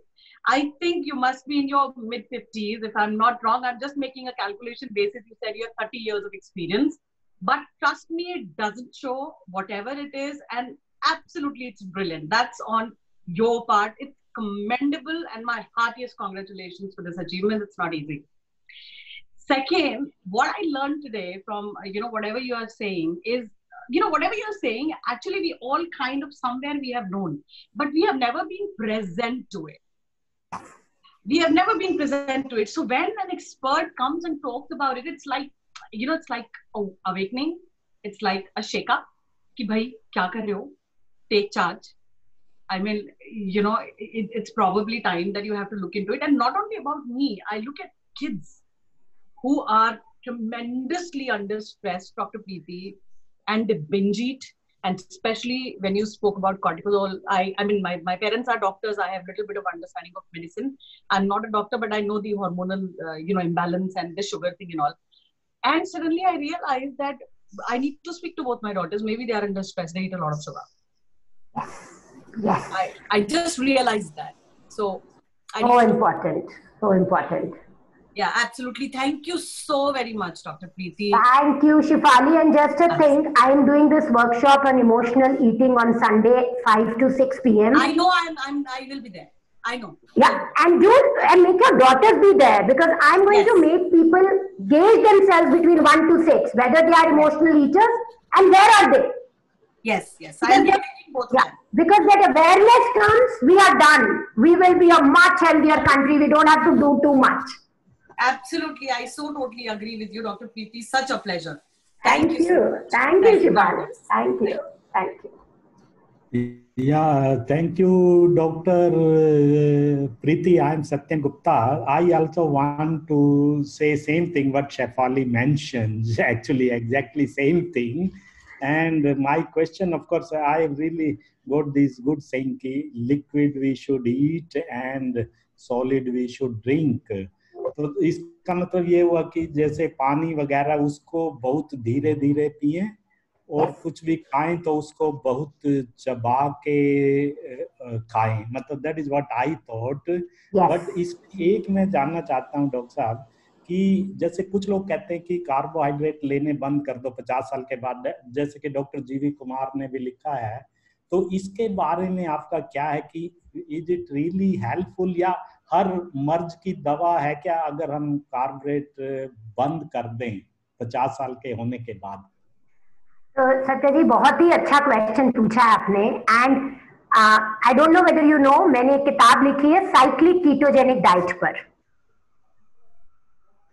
S8: I think you must be in your mid-50s. If I'm not wrong, I'm just making a calculation basis. You said you have 30 years of experience. But trust me, it doesn't show whatever it is. And absolutely, it's brilliant. That's on your part. It's commendable. And my heartiest congratulations for this achievement. It's not easy. Second, what I learned today from, whatever you are saying is, whatever you're saying, actually, we all kind of somewhere we have known, but we have never been present to it. So when an expert comes and talks about it, it's like, it's like awakening. It's like a shake-up. Ki bhai, kya kar rahe ho? Take charge. I mean, it's probably time that you have to look into it. And not only about me, I look at kids who are tremendously under stress, Dr. Preeti, and they binge eat. And especially when you spoke about cortisol, I mean, my parents are doctors. I have a little bit of understanding of medicine. I'm not a doctor, but I know the hormonal, imbalance and the sugar thing and all. And suddenly I realized that I need to speak to both my daughters. Maybe they are under stress. They eat a lot of sugar.
S4: Yes.
S8: I just realized that. So
S4: So important. So important.
S8: Yeah, absolutely. Thank you so very much, Dr. Preeti.
S4: Thank you, Shifali. And just a thing, I am doing this workshop on emotional eating on Sunday, 5 to 6 p.m.
S8: I know I will be there. I know.
S4: Yeah, and make your daughters be there, because I'm going to make people gauge themselves between 1 to 6, whether they are emotional eaters and where are they.
S8: Yes. I am getting both of them.
S4: Because that awareness comes, we are done. We will be a much healthier country. We don't have to do too much.
S8: Absolutely. I so totally agree with you, Dr. Preeti. Such a pleasure.
S4: Thank you.
S8: So much.
S4: Thank you, Shivani. Thank you. Thank you.
S6: Yeah, thank you, Dr. Preeti. I am Satyam Gupta. I also want to say same thing what Shefali mentioned, actually exactly same thing. And my question, of course, I really got this good saying ki liquid we should eat and solid we should drink. तो इसका मतलब ये हुआ कि जैसे पानी वगैरह उसको बहुत धीरे धीरे पिए और कुछ भी खाएं तो उसको बहुत चबा के खाएं, मतलब that is what I thought. But इस एक मैं जानना चाहता हूं डॉक्टर साहब कि जैसे कुछ लोग कहते हैं कि कार्बोहाइड्रेट लेने बंद कर दो 50 साल के बाद, जैसे कि डॉक्टर जीवी कुमार ने भी लिखा है, तो इसके बारे में आपका क्या है कि इज इट रियली हेल्पफुल या हर मर्ज की दवा है क्या अगर हम कार्बोहाइड्रेट बंद कर दें 50 साल के होने के बाद?
S4: तो सत्य जी बहुत ही अच्छा क्वेश्चन पूछा है आपने. And I don't know whether you know, मैंने एक किताब लिखी है साइक्लिक कीटोजेनिक डाइट पर,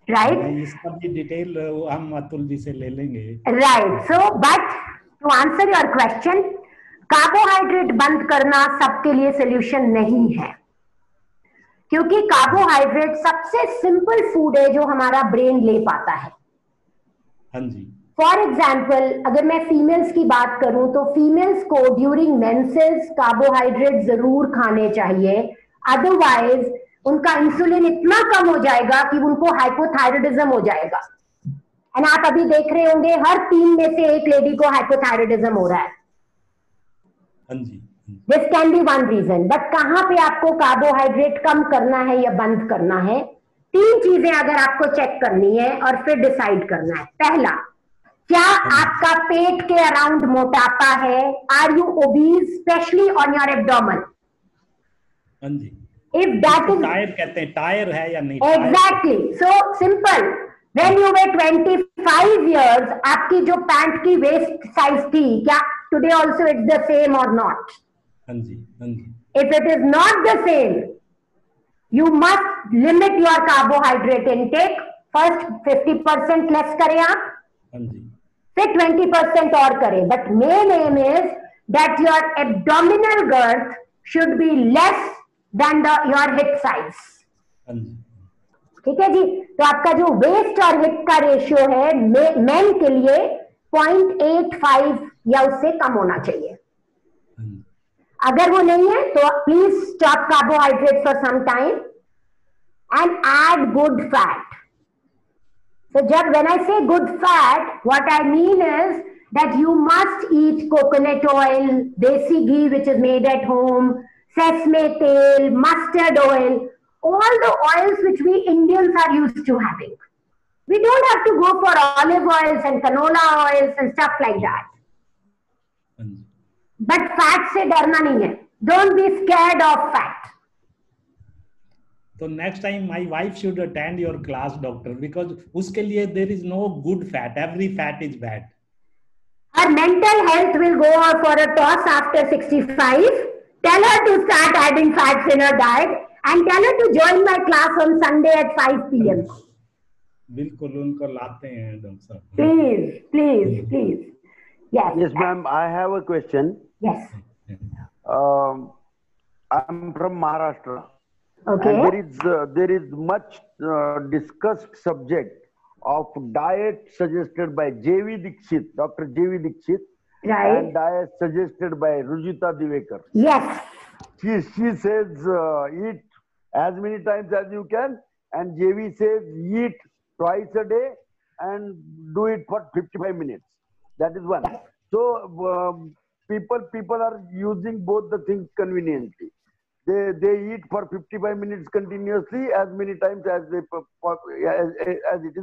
S4: राइट?
S6: इसका भी डिटेल हम अतुल जी से ले लेंगे.
S4: Right. So but to answer your question, carbohydrate बंद करना सबके लिए सोल्यूशन नहीं है, क्योंकि कार्बोहाइड्रेट सबसे सिंपल फूड है जो हमारा ब्रेन ले पाता है.
S6: हाँ जी.
S4: फॉर एग्जाम्पल अगर मैं फीमेल्स की बात करूं तो फीमेल्स को ड्यूरिंग मेंसेस कार्बोहाइड्रेट जरूर खाने चाहिए, अदरवाइज उनका इंसुलिन इतना कम हो जाएगा कि उनको हाइपोथायराइडिज्म हो जाएगा. एंड आप अभी देख रहे होंगे हर 3 में से 1 लेडी को हाइपोथायराइडिज्म हो रहा है.
S6: हाँ जी.
S4: This can be one reason. But कहां पे आपको कार्बोहाइड्रेट कम करना है या बंद करना है, 3 चीजें अगर आपको चेक करनी है और फिर डिसाइड करना है. पहला, क्या आपका पेट के अराउंड मोटापा है? Are you obese especially on your abdomen?
S6: हाँ जी.
S4: इफ दैट इज
S6: टायर कहते हैं, टायर है या नहीं?
S4: Exactly. So simple, when you were 25 years आपकी जो पैंट की वेस्ट साइज थी, क्या today also it's the same और नॉट?
S6: हाँ जी. हाँ जी.
S4: If it is not the same, you must limit your carbohydrate intake. First 50% less करें आप, फिर 20% और करें. But main aim is that your abdominal girth should be less than your hip size. ठीक है जी. तो आपका जो वेस्ट और हिप का रेशियो है मेन के लिए 0.85 या उससे कम होना चाहिए. अगर वो नहीं है तो please stop carbohydrate for some time and add good fat. So जब when I say good fat, what I mean is that you must eat coconut oil, desi ghee which is made at home, sesame tail, mustard oil, all the oils which we Indians are used to having. We don't have to go for olive oils and canola oils and stuff like that. But fat से डरना नहीं है. Don't be scared of fat.
S6: So next time my wife should attend your class, doctor, because उसके लिए there is no good fat. Every fat is bad.
S4: Her mental health will go for a toss after 65. Tell her to start adding fats in her diet and tell her to join my class on Sunday at 5 p.m.
S6: बिल्कुल उनको लाते हैं doctor साहब.
S4: Please, please, please. Yes.
S5: Yes, ma'am. I have a question.
S4: Yes.
S5: I'm from Maharashtra.
S4: Okay.
S5: And there is much discussed subject of diet suggested by J.V. Dixit, Dr. J.V. Dixit,
S4: Right.
S5: and diet suggested by Rujita Divekar.
S4: Yes.
S5: She says eat as many times as you can, and JV says eat twice a day and do it for 55 minutes. That is one. So people are using both the things conveniently. They eat for 55 minutes continuously, as many times as it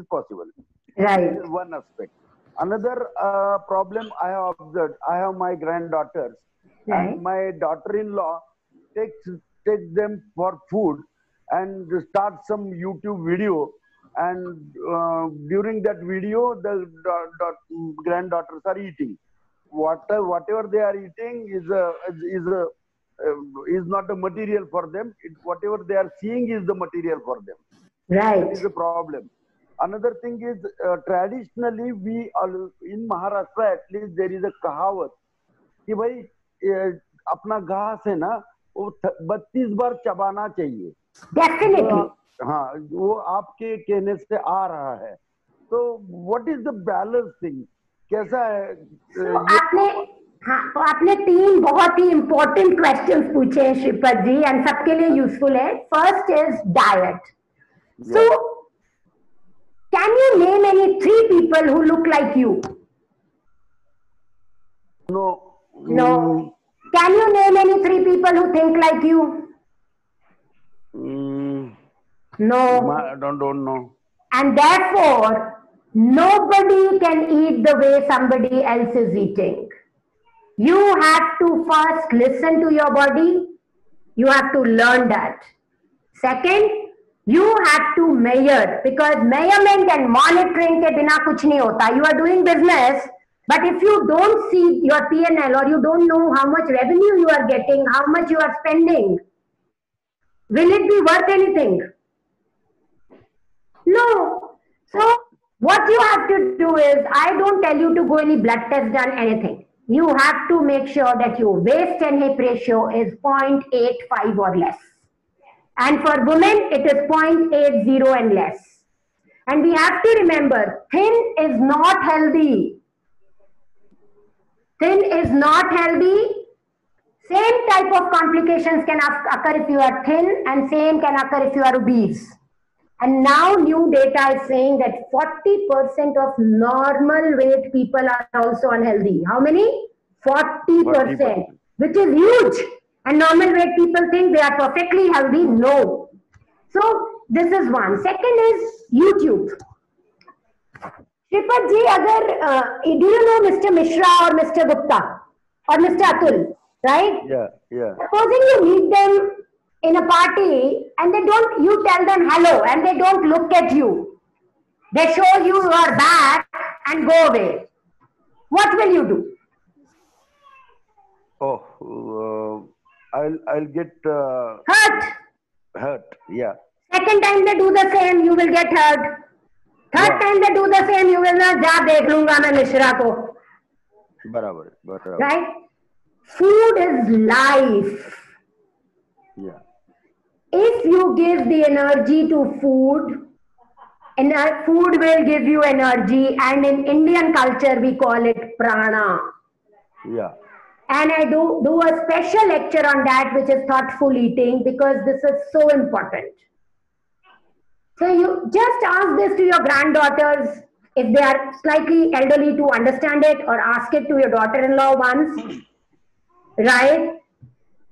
S5: is possible.
S4: Right.
S5: This is one aspect. Another problem I have observed, I have my granddaughters,
S4: Right.
S5: and my daughter-in-law takes them for food and starts some YouTube video, and during that video the granddaughters are eating. Whatever they are eating is not a material for them. Whatever they are seeing is the material for them.
S4: Right.
S5: That is a problem. Another thing is traditionally we all, in Maharashtra at least there is a कहावत कि भाई अपना घास है ना वो 32 बार चबाना चाहिए.
S4: Definitely.
S5: हाँ, वो आपके कहने से आ रहा है. तो what is the balance thing? कैसा है?
S4: आपने 3 बहुत ही important questions पूछे हैं श्रीपद जी, and सबके लिए useful है. First is diet. So, can you name any 3 people who look like you?
S5: No.
S4: No. Can you name any 3 people who think like you? No.
S5: I don't know.
S4: And therefore, nobody can eat the way somebody else is eating. You have to first listen to your body. You have to learn that. Second, you have to measure, because measurement and monitoring ke bina kuch nahi hota. You are doing business, but if you don't see your P&L, or you don't know how much revenue you are getting, how much you are spending, will it be worth anything? No. So what you have to do is, I don't tell you to go any blood test done, anything. You have to make sure that your waist and hip ratio is 0.85 or less. And for women, it is 0.80 and less. And we have to remember, thin is not healthy. Thin is not healthy. Same type of complications can occur if you are thin, and same can occur if you are obese. And now new data is saying that 40% of normal weight people are also unhealthy. How many? 40%, which is huge. And normal weight people think they are perfectly healthy. No. So this is one. Second is YouTube. Shripad ji, do you know Mr. Mishra or Mr. Gupta or Mr. Atul, right?
S5: Yeah.
S4: Supposing you meet them in a party and you tell them hello and they don't look at you. They show you your back and go away. What will you do?
S5: I'll get hurt. Yeah.
S4: Second time they do the same, you will get hurt. Third time they do the same, you will not. Ja dekh lunga main Mishra ko.
S5: Barabar.
S4: Right? Food is life.
S5: Yeah.
S4: If you give the energy to food, food will give you energy, and in Indian culture we call it prana.
S5: Yeah.
S4: And I do a special lecture on that, which is thoughtful eating, because this is so important. So you just ask this to your granddaughters if they are slightly elderly to understand it, or ask it to your daughter-in-law once, right?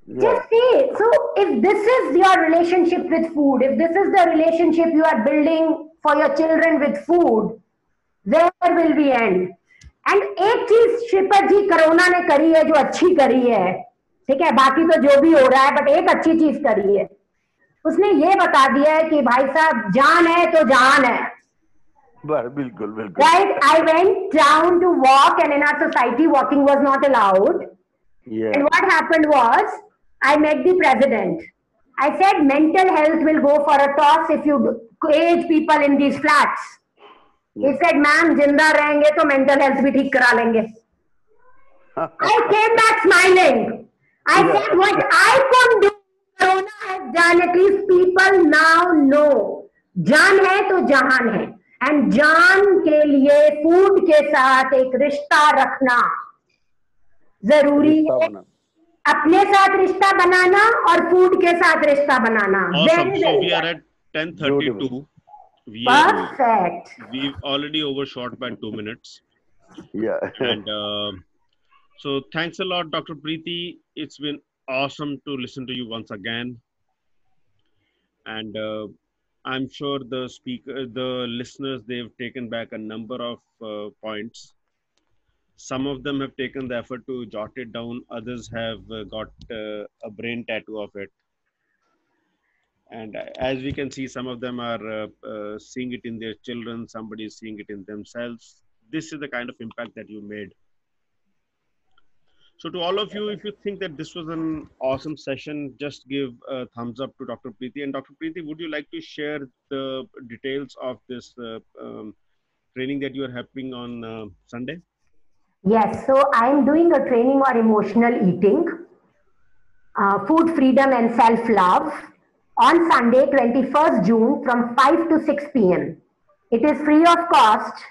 S5: Yeah.
S4: Just say, so if this is your relationship with food, if this is the relationship you are building for your children with food, where will we end? And एक चीज श्रीपद जी corona ने करी है जो अच्छी करी है, ठीक है, बाकी तो जो भी हो रहा है, बट एक अच्छी चीज करी है, उसने ये बता दिया है कि भाई साहब जान है तो जान है.
S5: बिल्कुल.
S4: Right? I went down to walk, and in our society walking was not allowed.
S5: Yeah.
S4: And what happened was, I met the president. I said mental health will go for a toss if you age people in these flats. He said, ma'am, जिंदा रहेंगे तो mental health भी ठीक करा लेंगे. I came back smiling. I said, what I can do, Corona has done, at least people now know. जान है तो जहान है. एंड जान के लिए फूड के साथ एक रिश्ता रखना जरूरी
S5: रिश्ता
S4: है.
S5: बना.
S4: अपने साथ रिश्ता बनाना और फूड के साथ रिश्ता बनाना.
S7: Awesome.
S4: Very,
S7: So
S4: very
S7: we are at 10:32.
S4: perfect.
S7: We've already overshot by 2 minutes.
S5: Yeah.
S7: And so thanks a lot, Dr. Preeti. It's been awesome to listen to you once again. And I'm sure the listeners, they've taken back a number of points. Some of them have taken the effort to jot it down. Others have got a brain tattoo of it. And as we can see, some of them are seeing it in their children. Somebody is seeing it in themselves. This is the kind of impact that you made. So to all of you, if you think that this was an awesome session, just give a thumbs up to Dr. Preeti. And Dr. Preeti, would you like to share the details of this training that you are having on Sunday?
S4: Yes, so I'm doing a training on emotional eating, food freedom and self-love on Sunday, 21st June from 5 to 6 p.m. It is free of cost.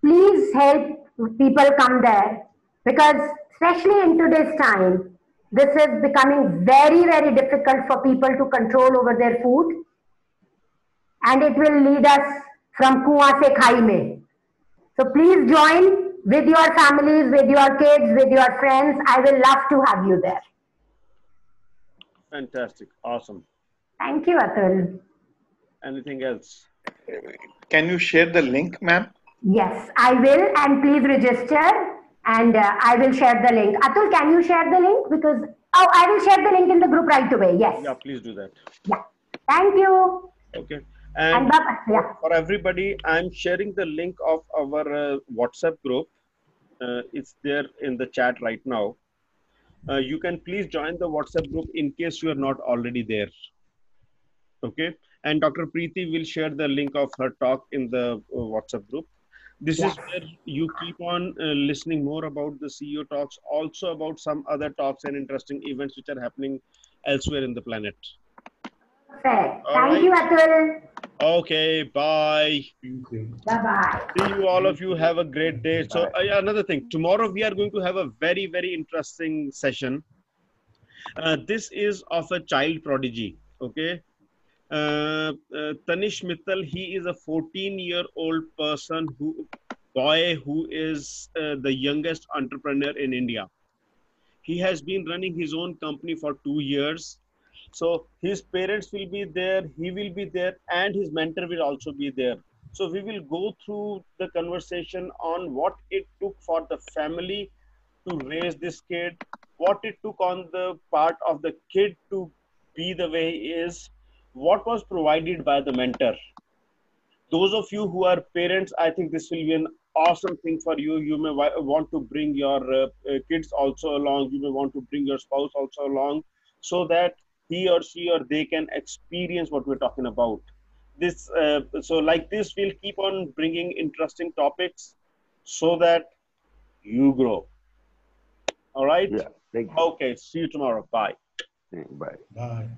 S4: Please help people come there because especially in today's time, this is becoming very, very difficult for people to control over their food, and it will lead us from kuan se khai mein. So please join with your families, with your kids, with your friends. I will love to have you there.
S1: Fantastic. Awesome.
S4: Thank you, Atul.
S1: Anything else?
S3: Can you share the link, ma'am?
S4: Yes, I will, and please register, and I will share the link. Atul, can you share the link? Because, I will share the link in the group right away. Yes.
S1: Yeah, please do that.
S4: Yeah. Thank you.
S1: Okay.
S4: And
S1: And
S4: yeah.
S1: for everybody, I'm sharing the link of our WhatsApp group. It's there in the chat right now. You can please join the WhatsApp group in case you are not already there. Okay. And Dr. Preeti will share the link of her talk in the WhatsApp group. This is where you keep on listening more about the CEO talks, also about some other talks and interesting events which are happening elsewhere in the planet.
S4: Perfect.
S1: All
S4: Thank
S1: right.
S4: you, Atul.
S1: Okay, bye.
S6: Thank you.
S4: Bye-bye.
S1: See you, all of you. Have a great day. So another thing, tomorrow we are going to have a very, very interesting session. This is of a child prodigy. Okay. Tanish Mittal, he is a 14-year-old boy who is the youngest entrepreneur in India. He has been running his own company for 2 years. So his parents will be there, he will be there, and his mentor will also be there. So we will go through the conversation on what it took for the family to raise this kid, what it took on the part of the kid to be the way he is, what was provided by the mentor. Those of you who are parents, I think this will be an awesome thing for you. You may want to bring your kids also along. You may want to bring your spouse also along so that he or she or they can experience what we're talking about. So like this, we'll keep on bringing interesting topics so that you grow. All right?
S5: Yeah. Thank you.
S1: Okay. See you tomorrow. Bye.
S5: Bye.
S6: Bye.